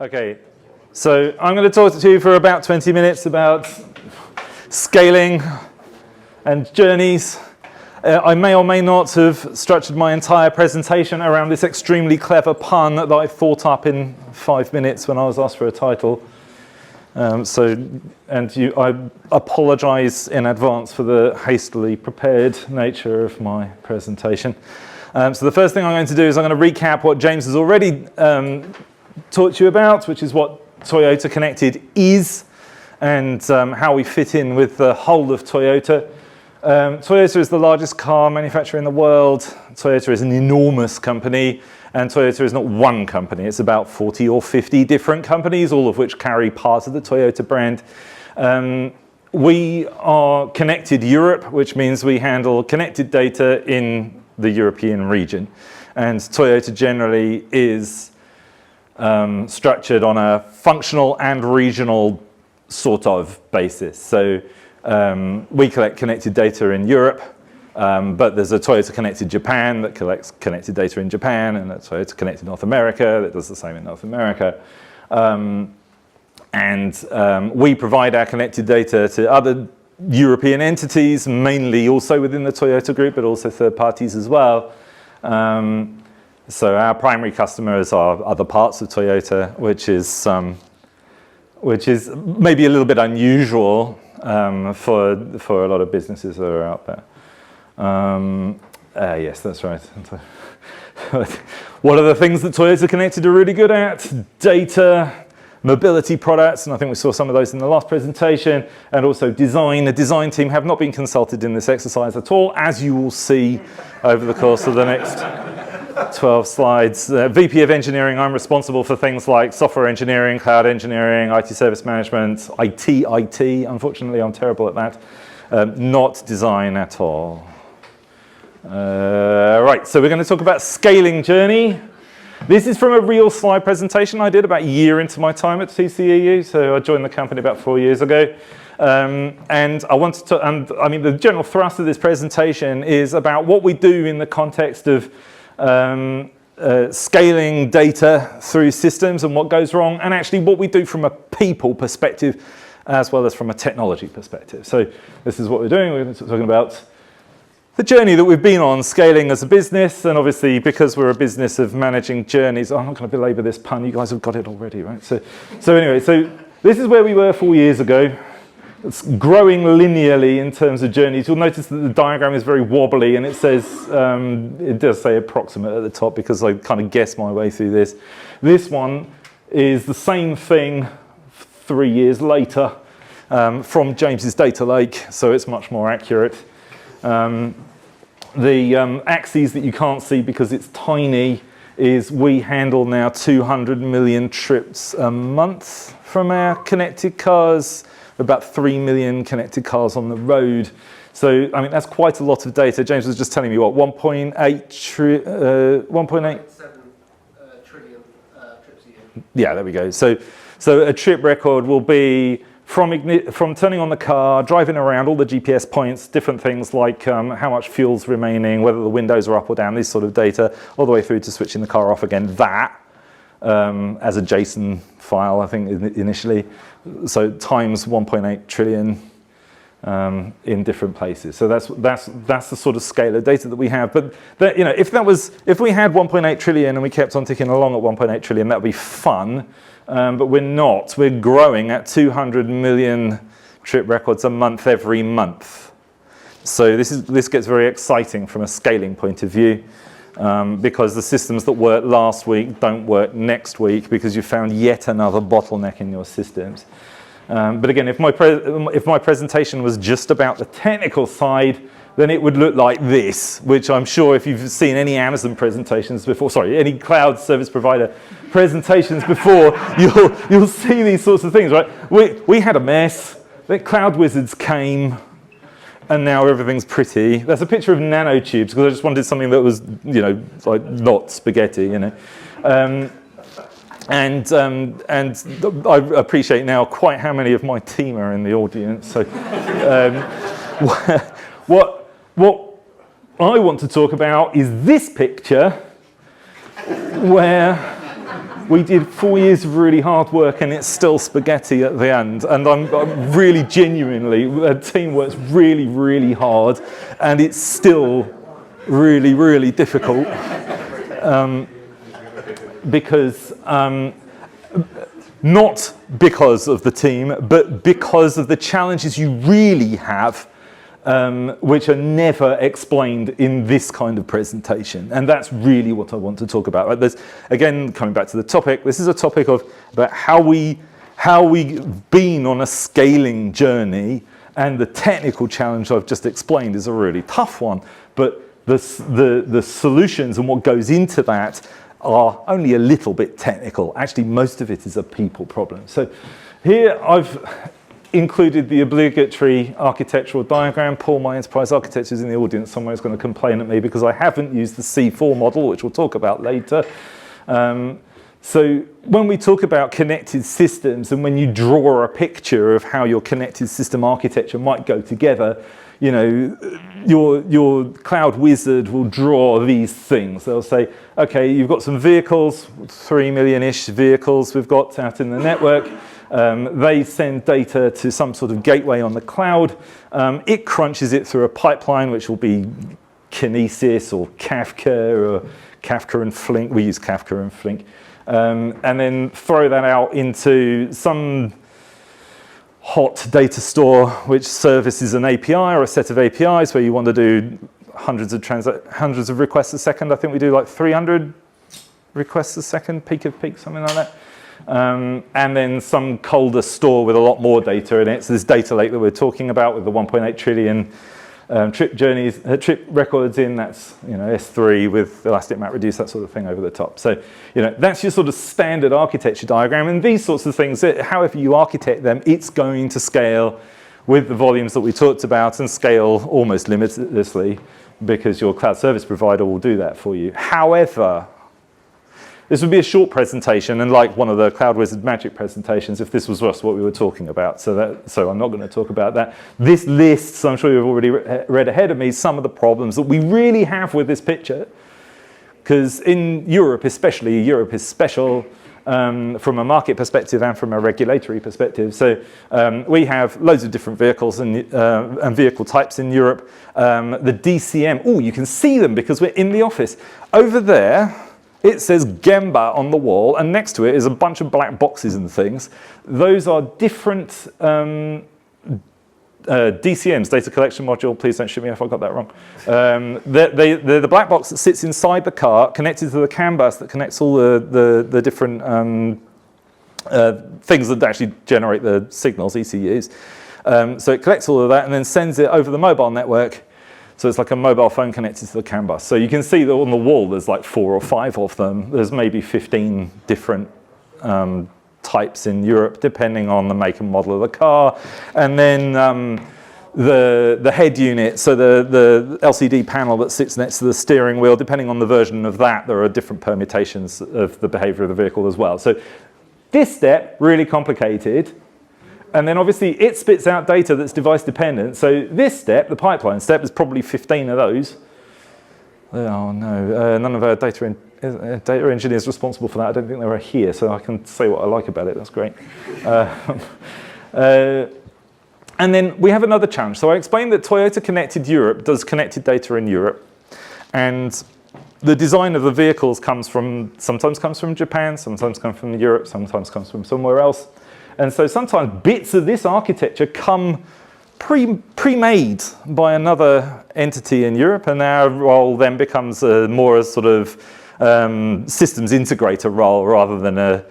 Okay, so I'm going to talk to you for about 20 minutes about scaling and journeys. I may or may not have structured my entire presentation around this extremely clever pun that I thought up in 5 minutes when I was asked for a title. I apologize in advance for the hastily prepared nature of my presentation. So the first thing I'm going to do is I'm going to recap what James has already taught you about, which is what Toyota Connected is and how we fit in with the whole of Toyota. Toyota is the largest car manufacturer in the world. Toyota is an enormous company, and Toyota is not one company. It's about 40 or 50 different companies, all of which carry parts of the Toyota brand. We are Connected Europe, which means we handle connected data in the European region. And Toyota generally is structured on a functional and regional sort of basis. So we collect connected data in Europe, but there's a Toyota Connected Japan that collects connected data in Japan, and a Toyota Connected North America that does the same in North America. We provide our connected data to other European entities, mainly also within the Toyota group, but also third parties as well. So our primary customers are other parts of Toyota, which is maybe a little bit unusual for a lot of businesses that are out there. Yes, that's right. What are the things that Toyota Connected are really good at? Data, mobility products, and I think we saw some of those in the last presentation, and also design. The design team have not been consulted in this exercise at all, as you will see over the course of the next 12 slides. VP of Engineering, I'm responsible for things like software engineering, cloud engineering, IT service management, IT. Unfortunately, I'm terrible at that. Not design at all. Right, so we're going to talk about scaling journey. This is from a real slide presentation I did about a year into my time at TCEU. So I joined the company about 4 years ago. And I wanted to, the general thrust of this presentation is about what we do in the context of scaling data through systems and what goes wrong, and actually what we do from a people perspective as well as from a technology perspective. So this is what we're doing. We're talking about the journey that we've been on scaling as a business, and obviously because we're a business of managing journeys, I'm not going to belabor this pun, you guys have got it already, right? So anyway, this is where we were 4 years ago. It's growing linearly in terms of journeys. You'll notice that the diagram is very wobbly, and it says, it does say approximate at the top because I kind of guessed my way through this. This one is the same thing 3 years later from James's data lake, so it's much more accurate. The axes that you can't see because it's tiny is we handle now 200 million trips a month from our connected cars. About 3 million connected cars on the road. So, that's quite a lot of data. James was just telling me, what, 1.8 trillion trips a year. Yeah, there we go. So a trip record will be from turning on the car, driving around, all the GPS points, different things like how much fuel's remaining, whether the windows are up or down, this sort of data, all the way through to switching the car off again. That, as a JSON file, I think, initially. So times 1.8 trillion in different places. So that's the sort of scale of data that we have. But if we had 1.8 trillion and we kept on ticking along at 1.8 trillion, that would be fun. But we're not. We're growing at 200 million trip records a month every month. So this gets very exciting from a scaling point of view. Because the systems that worked last week don't work next week because you found yet another bottleneck in your systems. But again, if my presentation was just about the technical side, then it would look like this, which I'm sure if you've seen any Amazon presentations before, any cloud service provider presentations before, you'll see these sorts of things, right? We had a mess. The cloud wizards came. And now everything's pretty. That's a picture of nanotubes because I just wanted something that was, like not spaghetti, And I appreciate now quite how many of my team are in the audience. So, what I want to talk about is this picture, where we did 4 years of really hard work and it's still spaghetti at the end. And I'm really genuinely, the team works really, really hard and it's still really, really difficult. Because, not because of the team, but because of the challenges you really have, which are never explained in this kind of presentation. And that's really what I want to talk about. Right? There's, again, coming back to the topic, this is a topic about how we've been on a scaling journey, and the technical challenge I've just explained is a really tough one, but the solutions and what goes into that are only a little bit technical. Actually, most of it is a people problem. So here I've included the obligatory architectural diagram. Paul, my enterprise architect, is in the audience somewhere, is going to complain at me because I haven't used the C4 model, which we'll talk about later. So when we talk about connected systems and when you draw a picture of how your connected system architecture might go together, you know, your cloud wizard will draw these things. They'll say, okay, you've got some vehicles, 3 million-ish vehicles we've got out in the network. They send data to some sort of gateway on the cloud. It crunches it through a pipeline, which will be Kinesis or Kafka and Flink. We use Kafka and Flink. And then throw that out into some hot data store, which services an API or a set of APIs where you want to do hundreds of requests a second. I think we do like 300 requests a second, peak of peak, something like that. And then some colder store with a lot more data in it. So this data lake that we're talking about with the 1.8 trillion trip records in, that's, you know, S3 with elastic map reduce, that sort of thing over the top. So, you know, that's your sort of standard architecture diagram. And these sorts of things, however you architect them, it's going to scale with the volumes that we talked about and scale almost limitlessly because your cloud service provider will do that for you. However, this would be a short presentation and like one of the Cloud Wizard Magic presentations if this was just what we were talking about. So I'm not going to talk about that. This lists, I'm sure you've already read ahead of me, some of the problems that we really have with this picture. Because in Europe especially, Europe is special from a market perspective and from a regulatory perspective. So we have loads of different vehicles and vehicle types in Europe. The DCM, oh, you can see them because we're in the office. Over there, it says Gemba on the wall, and next to it is a bunch of black boxes and things. Those are different DCMs, data collection module. Please don't shoot me if I got that wrong. They're the black box that sits inside the car, connected to the CAN bus that connects all the different things that actually generate the signals, ECUs. So it collects all of that and then sends it over the mobile network. So it's like a mobile phone connected to the CAN bus. So you can see that on the wall there's like 4 or 5 of them. There's maybe 15 different types in Europe, depending on the make and model of the car. And then the head unit, so the LCD panel that sits next to the steering wheel, depending on the version of that, there are different permutations of the behavior of the vehicle as well. So this step, really complicated. And then obviously it spits out data that's device dependent. So this step, the pipeline step, is probably 15 of those. Oh no, none of our data engineers responsible for that. I don't think they were here, so I can say what I like about it. That's great. And then we have another challenge. So I explained that Toyota Connected Europe does connected data in Europe. And the design of the vehicles sometimes comes from Japan, sometimes comes from Europe, sometimes comes from somewhere else. And so sometimes bits of this architecture come pre-made by another entity in Europe, and our role then becomes more a sort of systems integrator role rather than a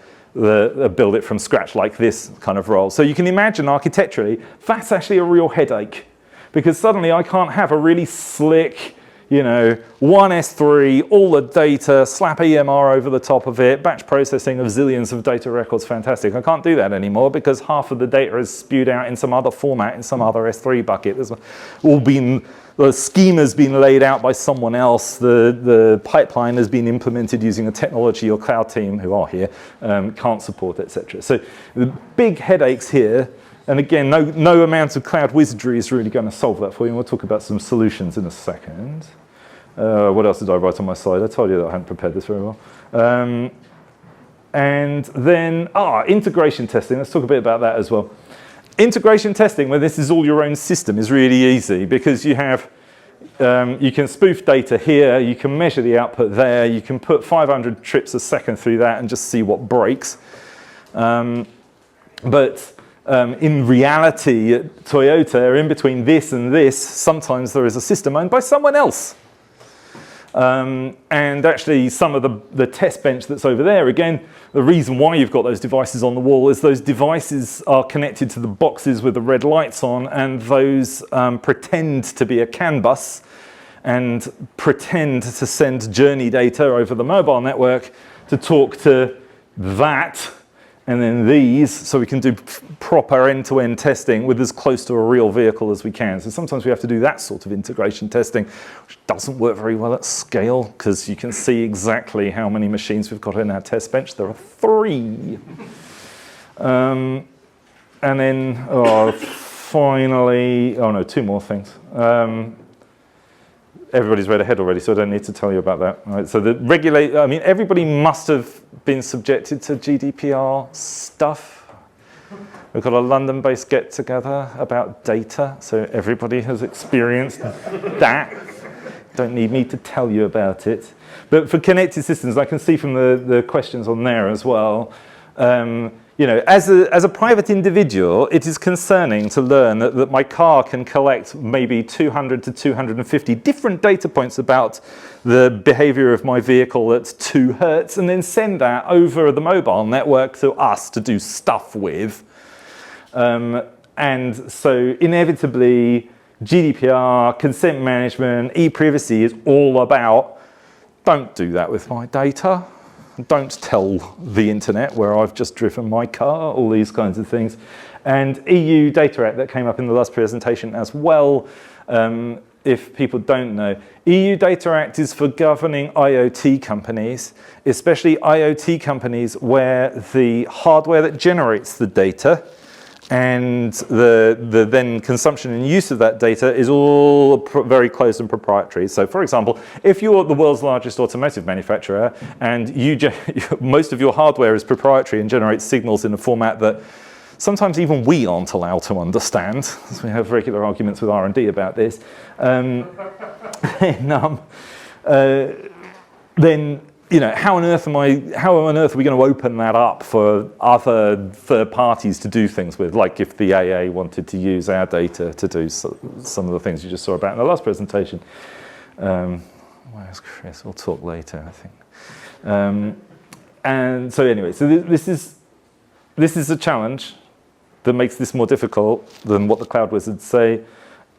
build it from scratch like this kind of role. So you can imagine architecturally, that's actually a real headache, because suddenly I can't have a really slick, you know, one S3, all the data, slap EMR over the top of it, batch processing of zillions of data records, fantastic. I can't do that anymore because half of the data is spewed out in some other format, in some other S3 bucket. The schema's been laid out by someone else. The pipeline has been implemented using a technology or cloud team who are here, can't support, etc. So the big headaches here. And again, no amount of cloud wizardry is really going to solve that for you. And we'll talk about some solutions in a second. What else did I write on my slide? I told you that I hadn't prepared this very well. And then, integration testing. Let's talk a bit about that as well. Integration testing, where this is all your own system, is really easy because you have, you can spoof data here, you can measure the output there, you can put 500 trips a second through that and just see what breaks. But in reality, at Toyota, in between this and this, sometimes there is a system owned by someone else. And actually, some of the test bench that's over there, again, the reason why you've got those devices on the wall is those devices are connected to the boxes with the red lights on, and those pretend to be a CAN bus and pretend to send journey data over the mobile network to talk to that and then these, so we can do proper end-to-end testing with as close to a real vehicle as we can. So sometimes we have to do that sort of integration testing, which doesn't work very well at scale, because you can see exactly how many machines we've got in our test bench. There are 3. And then, finally, 2 more things. Everybody's read ahead already, so I don't need to tell you about that. Right, so the everybody must have been subjected to GDPR stuff. We've got a London-based get-together about data, so everybody has experienced that. Don't need me to tell you about it. But for connected systems, I can see from the questions on there as well, as a private individual, it is concerning to learn that my car can collect maybe 200 to 250 different data points about the behavior of my vehicle at 2 hertz, and then send that over the mobile network to us to do stuff with. And so inevitably, GDPR, consent management, e-privacy is all about, don't do that with my data. Don't tell the internet where I've just driven my car, all these kinds of things. And EU Data Act that came up in the last presentation as well, if people don't know. EU Data Act is for governing IoT companies, especially IoT companies where the hardware that generates the data and the then consumption and use of that data is all very close and proprietary. So for example, if you're the world's largest automotive manufacturer and most of your hardware is proprietary and generates signals in a format that sometimes even we aren't allowed to understand, so we have regular arguments with R&D about this, then how on earth are we going to open that up for other third parties to do things with? Like if the AA wanted to use our data to do some of the things you just saw about in the last presentation. Where's Chris? We'll talk later, I think. And so anyway, so this is a challenge that makes this more difficult than what the cloud wizards say.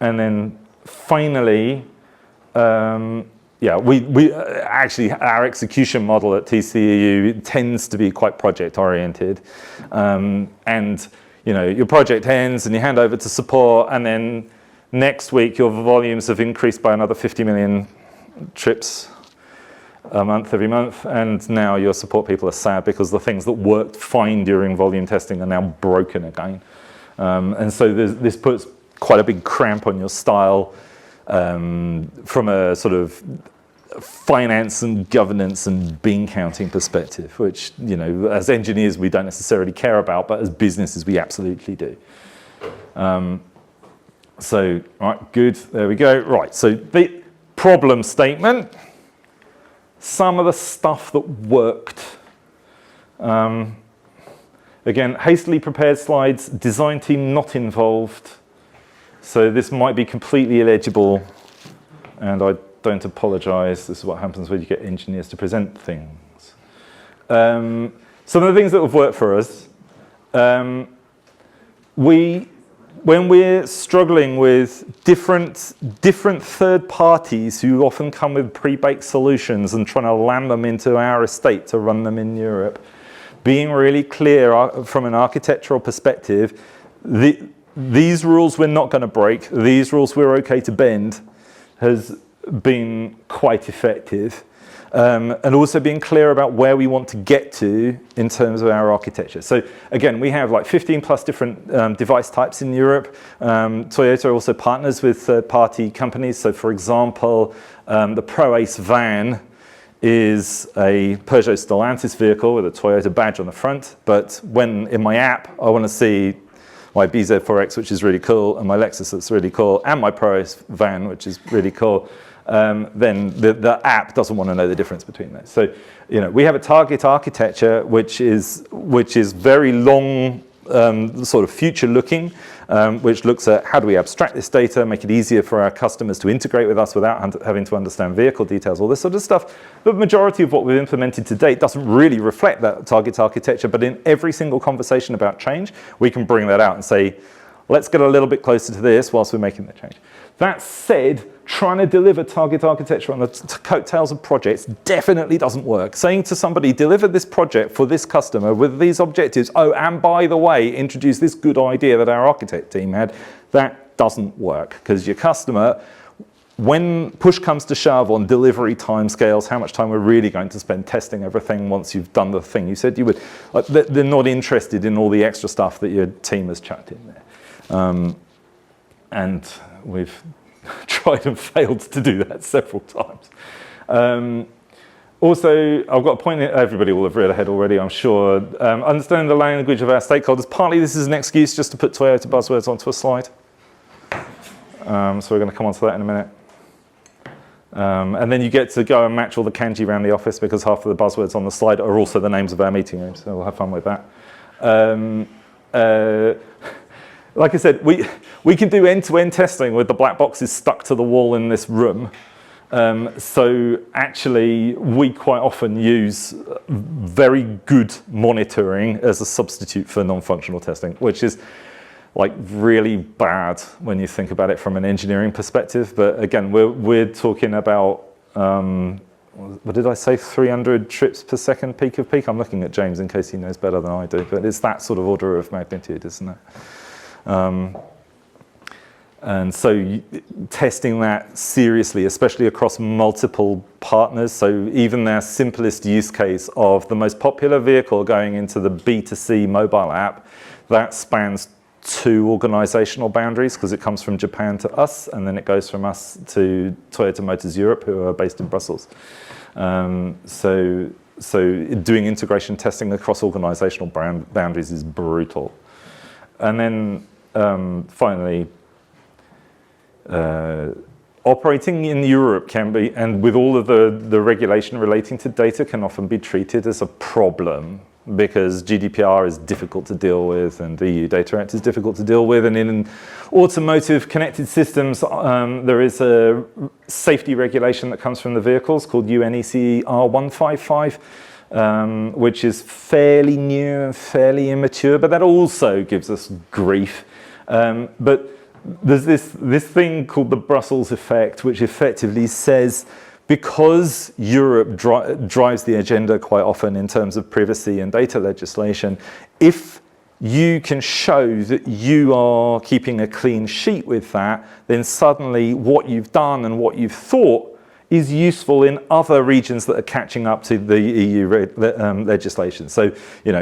And then finally, we actually, our execution model at TCEU tends to be quite project oriented. And your project ends and you hand over to support, and then next week your volumes have increased by another 50 million trips a month, every month, and now your support people are sad because the things that worked fine during volume testing are now broken again. And so this puts quite a big cramp on your style from a sort of finance and governance and bean counting perspective, which, as engineers we don't necessarily care about, but as businesses we absolutely do. So, right, good, there we go. Right, so the problem statement, some of the stuff that worked. Again, hastily prepared slides, design team not involved. So this might be completely illegible, and I don't apologize. This is what happens when you get engineers to present things. Some of the things that have worked for us, when we're struggling with different third parties who often come with pre-baked solutions and trying to land them into our estate to run them in Europe, being really clear from an architectural perspective, these rules we're not going to break, these rules we're okay to bend, has been quite effective. And also being clear about where we want to get to in terms of our architecture. So again, we have like 15 plus different device types in Europe. Toyota also partners with third-party companies. So for example, the ProAce van is a Peugeot Stellantis vehicle with a Toyota badge on the front, but when in my app I want to see my BZ4X, which is really cool, and my Lexus that's really cool, and my ProAce van, which is really cool, then the app doesn't want to know the difference between those. So, we have a target architecture which is very long, sort of future-looking, which looks at how do we abstract this data, make it easier for our customers to integrate with us without having to understand vehicle details, all this sort of stuff. The majority of what we've implemented to date doesn't really reflect that target architecture, but in every single conversation about change, we can bring that out and say, let's get a little bit closer to this whilst we're making the change. That said, trying to deliver target architecture on the coattails of projects definitely doesn't work. Saying to somebody, deliver this project for this customer with these objectives, oh, and by the way, introduce this good idea that our architect team had, that doesn't work. Because your customer, when push comes to shove on delivery timescales, how much time we're really going to spend testing everything once you've done the thing you said you would, they're not interested in all the extra stuff that your team has chucked in there. And we've tried and failed to do that several times. Also, I've got a point that everybody will have read ahead already, I'm sure. Understanding the language of our stakeholders. Partly this is an excuse just to put Toyota buzzwords onto a slide. So we're going to come on to that in a minute. And then you get to go and match all the kanji around the office because half of the buzzwords on the slide are also the names of our meeting rooms. So we'll have fun with that. Like I said, we can do end-to-end testing with the black boxes stuck to the wall in this room. So actually, we quite often use very good monitoring as a substitute for non-functional testing, which is like really bad when you think about it from an engineering perspective. But again, we're talking about, what did I say, 300 trips per second peak of peak? I'm looking at James in case he knows better than I do, but it's that sort of order of magnitude, isn't it? And so testing that seriously, especially across multiple partners. So even their simplest use case of the most popular vehicle going into the B2C mobile app, that spans 2 organizational boundaries because it comes from Japan to us, and then it goes from us to Toyota Motors Europe, who are based in Brussels. So doing integration testing across organizational boundaries is brutal. And then finally, operating in Europe can be, and with all of the regulation relating to data, can often be treated as a problem because GDPR is difficult to deal with and the EU Data Act is difficult to deal with. And in automotive connected systems, there is a safety regulation that comes from the vehicles called UNECE R155. Which is fairly new and fairly immature, but that also gives us grief. But there's this thing called the Brussels effect, which effectively says, because Europe drives the agenda quite often in terms of privacy and data legislation, if you can show that you are keeping a clean sheet with that, then suddenly what you've done and what you've thought is useful in other regions that are catching up to the EU legislation. So,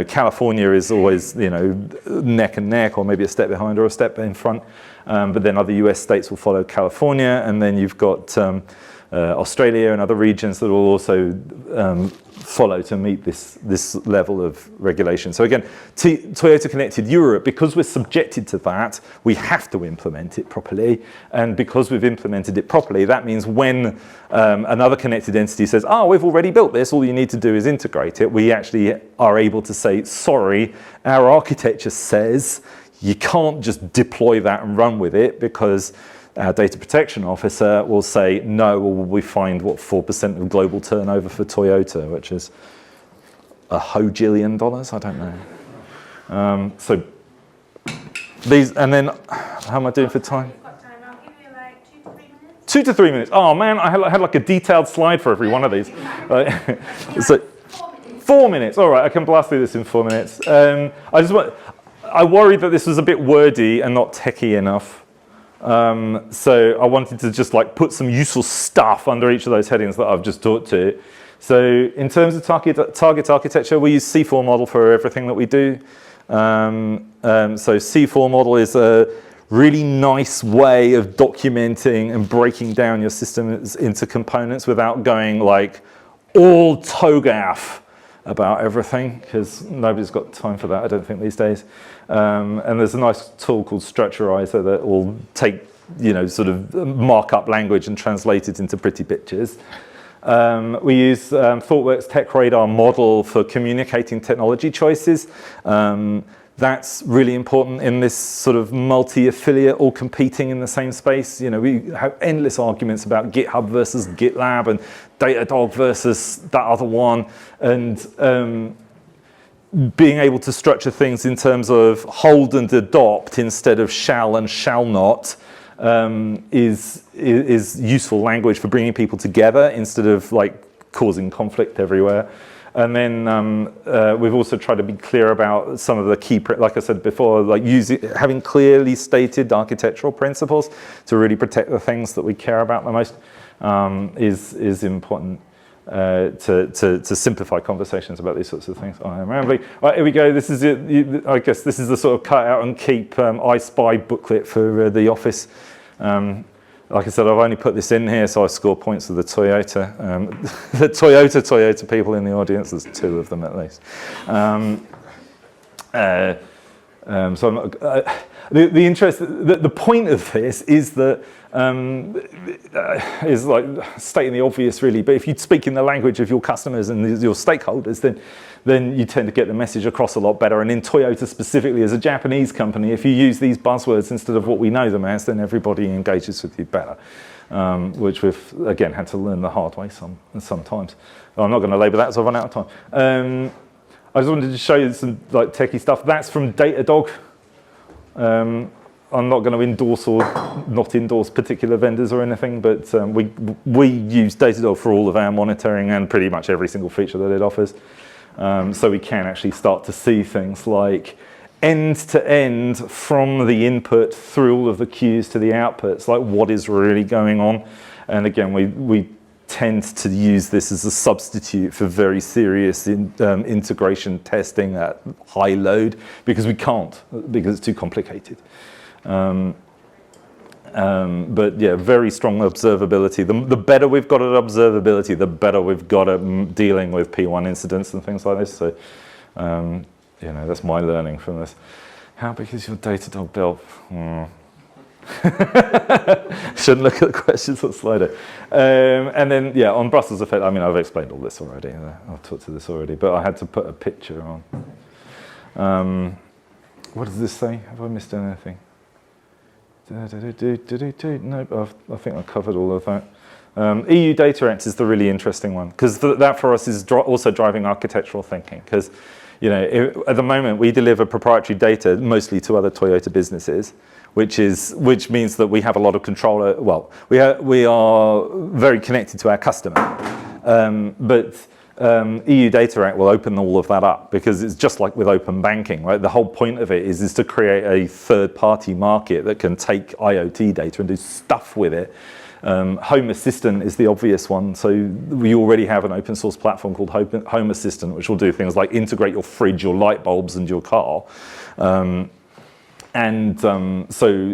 California is always, neck and neck, or maybe a step behind or a step in front. But then other US states will follow California, and then you've got Australia and other regions that will also follow to meet this level of regulation. So again, Toyota Connected Europe, because we're subjected to that, we have to implement it properly. And because we've implemented it properly, that means when another connected entity says, oh, we've already built this, all you need to do is integrate it, we actually are able to say, sorry, our architecture says you can't just deploy that and run with it, because our data protection officer will say, no, or we find 4% of global turnover for Toyota, which is $1 hojillion, I don't know. So these, and then, how am I doing for time? We've got time. I'll give you like 2 to 3 minutes. 2 to 3 minutes. Oh man, I had like a detailed slide for every one of these. So 4 minutes. All right, I can blast through this in 4 minutes. I worried that this was a bit wordy and not techie enough. So I wanted to just put some useful stuff under each of those headings that I've just talked to. So in terms of target architecture, we use C4 model for everything that we do. So C4 model is a really nice way of documenting and breaking down your systems into components without going all TOGAF about everything, because nobody's got time for that, I don't think, these days. And there's a nice tool called Structurizer that will take, sort of markup language and translate it into pretty pictures. We use ThoughtWorks Tech Radar model for communicating technology choices. That's really important in this sort of multi-affiliate all competing in the same space. We have endless arguments about GitHub versus GitLab and Datadog versus that other one. And being able to structure things in terms of hold and adopt instead of shall and shall not is useful language for bringing people together instead of causing conflict everywhere. And then we've also tried to be clear about some of the key, like I said before, having clearly stated architectural principles to really protect the things that we care about the most is important to simplify conversations about these sorts of things. Right, here we go. This is it. I guess this is the sort of cut out and keep I Spy booklet for the office. Like I said, I've only put this in here, so I score points with the Toyota. The Toyota people in the audience, there's 2 of them at least. So I'm not, the point of this is that is stating the obvious, really. But if you speak in the language of your customers and your stakeholders, then you tend to get the message across a lot better. And in Toyota specifically, as a Japanese company, if you use these buzzwords instead of what we know them as, then everybody engages with you better, which we've, again, had to learn the hard way sometimes. I'm not going to labour that, so I've run out of time. I just wanted to show you some techie stuff. That's from Datadog. I'm not going to endorse or not endorse particular vendors or anything, but we use Datadog for all of our monitoring and pretty much every single feature that it offers. So we can actually start to see things like end-to-end from the input through all of the queues to the outputs, like what is really going on. And again, we tend to use this as a substitute for very serious integration testing at high load, because we can't, because it's too complicated. But yeah, very strong observability. The better we've got at observability, the better we've got at dealing with P1 incidents and things like this. So, that's my learning from this. How big is your Datadog bill? Shouldn't look at the questions on Slido. And then, yeah, on Brussels effect, I've explained all this already. I've talked to this already, but I had to put a picture on. What does this say? Have I missed anything? Nope, I think I covered all of that. EU Data Act is the really interesting one, because that for us is also driving architectural thinking. Because, at the moment we deliver proprietary data mostly to other Toyota businesses, which means that we have a lot of control. Well, we are very connected to our customer, but EU Data Act will open all of that up, because it's just like with open banking, right? The whole point of it is to create a third-party market that can take IoT data and do stuff with it. Home Assistant is the obvious one. So we already have an open source platform called Home Assistant, which will do things like integrate your fridge, your light bulbs, and your car. So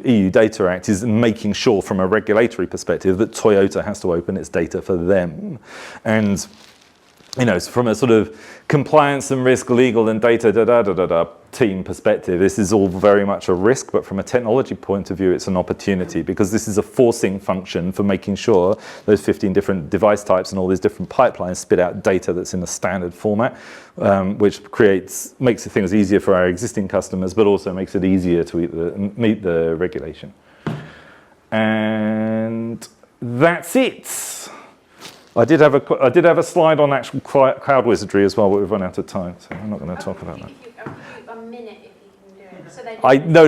EU Data Act is making sure, from a regulatory perspective, that Toyota has to open its data for them. And from a sort of compliance and risk, legal and data team perspective, this is all very much a risk, but from a technology point of view, it's an opportunity, because this is a forcing function for making sure those 15 different device types and all these different pipelines spit out data that's in a standard format, which makes things easier for our existing customers, but also makes it easier to meet the regulation. And that's it. I did have a slide on actual cloud wizardry as well, but we've run out of time, so I'm not going to talk about that. I'll give you a minute if you can do it. So No,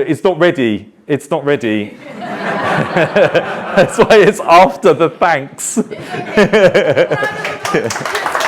it's not ready. It's not ready. That's why it's after the thanks. It's okay.